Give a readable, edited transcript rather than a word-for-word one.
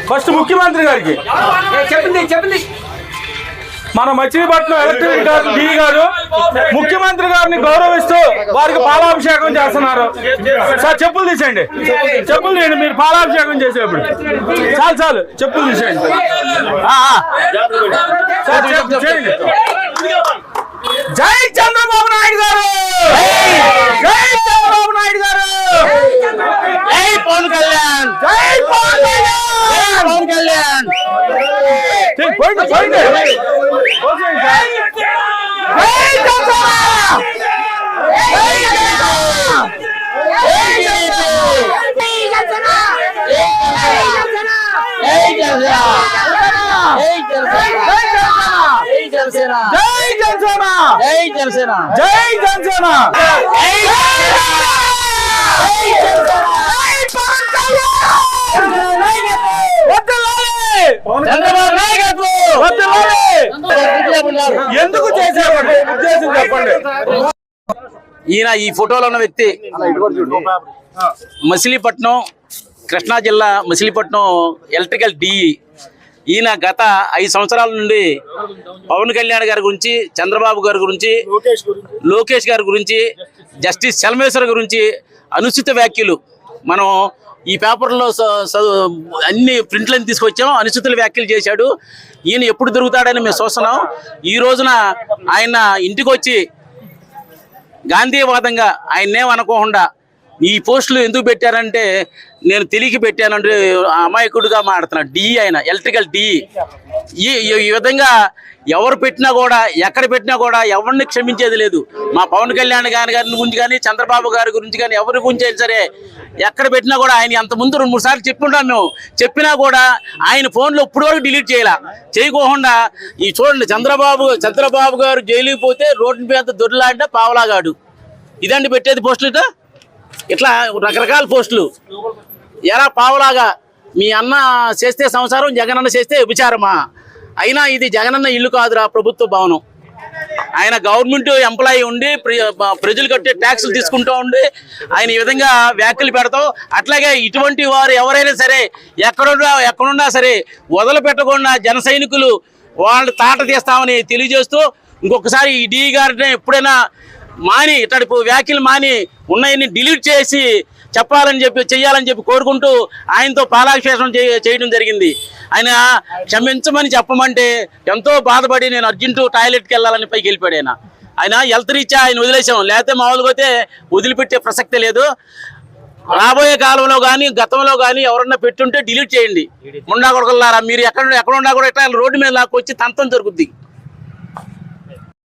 First ముఖ్యమంత్రి గారికి చెప్పింది మన మచిలీపట్నం ఎలక్ట్రిక్ డి గారు ముఖ్యమంత్రి గారిని గౌరవిస్తూ వారికి పాలాభిషేకం చేస్తున్నారు. సార్ చెప్పులు తీసేయండి, చెప్పులు తీయండి. మీరు పాలాభిషేకం చేసేప్పుడు చాలు చెప్పులు తీసేయండి. చేయండి. జై చంద్రబాబు నాయుడు గారు, జై చంద్రబాబు నాయుడు గారు, జై పవన్ కళ్యాణ్, జై పవన్ కళ్యాణ్. పోయింది ఎందుకు చేశారు ఉద్దేశం చెప్పండి. ఈయన ఈ ఫోటోలో ఉన్న వ్యక్తి మచిలీపట్నం, కృష్ణా జిల్లా మచిలీపట్నం ఎలక్ట్రికల్ డిఈ. ఈయన గత 5 సంవత్సరాల నుండి పవన్ కళ్యాణ్ గారి గురించి, చంద్రబాబు గారి గురించి, లోకేష్ గారి గురించి, జస్టిస్ చలమేశ్వర్ గురించి అనుచిత వ్యాఖ్యలు మనం ఈ పేపర్లో అన్ని ప్రింట్లను తీసుకొచ్చాం. అనుచితుల వ్యాఖ్యలు చేశాడు. ఈయన ఎప్పుడు దొరుకుతాడని మేము చూస్తున్నాం. ఈ రోజున ఆయన ఇంటికి వచ్చి గాంధీవాదంగా ఆయన్నేం అనుకోకుండా ఈ పోస్టులు ఎందుకు పెట్టారంటే నేను తెలియక పెట్టానంటే అమాయకుడిగా మాట్లాడుతున్నాడు. డిఈ ఆయన ఎలక్ట్రికల్ డిఈ. ఈ విధంగా ఎవరు పెట్టినా కూడా, ఎక్కడ పెట్టినా కూడా ఎవరిని క్షమించేది లేదు. మా పవన్ కళ్యాణ్ గారి గురించి కానీ, చంద్రబాబు గారి గురించి కానీ, ఎవరి గురించి అయినా సరే ఎక్కడ పెట్టినా కూడా ఆయన అంత ముందు 2-3 సార్లు చెప్పుంటాం మేము. చెప్పినా కూడా ఆయన ఫోన్లో ఇప్పుడు వరకు డిలీట్ చేయకోకుండా ఈ చూడండి, చంద్రబాబు గారు జైలుకి పోతే రోడ్డు మీద దొరిలాంటే పావలాగాడు. ఇదండి పెట్టేది పోస్టులు. ఇట్లా రకరకాల పోస్టులు. ఎలా పావలాగా మీ అన్న చేస్తే సంసారం, జగనన్న చేస్తే విచారమా? అయినా ఇది జగనన్న ఇల్లు కాదురా, ప్రభుత్వ భవనం. ఆయన గవర్నమెంట్ ఎంప్లాయీ ఉండి ప్రజలు కట్టే ట్యాక్సులు తీసుకుంటూ ఉండి ఆయన ఈ విధంగా వ్యాఖ్యలు పెడతాం. అట్లాగే ఇటువంటి వారు ఎవరైనా సరే ఎక్కడున్నా సరే వదిలిపెట్టకుండా జన సైనికులు వాళ్ళు తాట తీస్తామని తెలియజేస్తూ, ఇంకొకసారి ఈ డి గారిని ఎప్పుడైనా మాని ఇట్లాంటి వ్యాఖ్యలు మాని ఉన్నాయని డిలీట్ చేసి చెయ్యాలని చెప్పి కోరుకుంటూ ఆయనతో పాలాభిషేకం చేయడం జరిగింది. ఆయన క్షమించమని చెప్పమంటే ఎంతో బాధపడి నేను అర్జెంటు టాయిలెట్కి వెళ్ళాలని పైకి వెళ్ళిపోయాడు. ఆయన హెల్త్ రీత్యా ఆయన వదిలేసాం, లేకపోతే మామూలుగా అయితే వదిలిపెట్టే ప్రసక్తే లేదు. రాబోయే కాలంలో కానీ గతంలో కానీ ఎవరన్నా పెట్టుంటే డిలీట్ చేయండి. ముండా కొడకల్లారా, మీరు ఎక్కడున్నా కూడా ఇట్లా రోడ్డు మీద లాక్కొచ్చి తంతం జరుగుద్ది.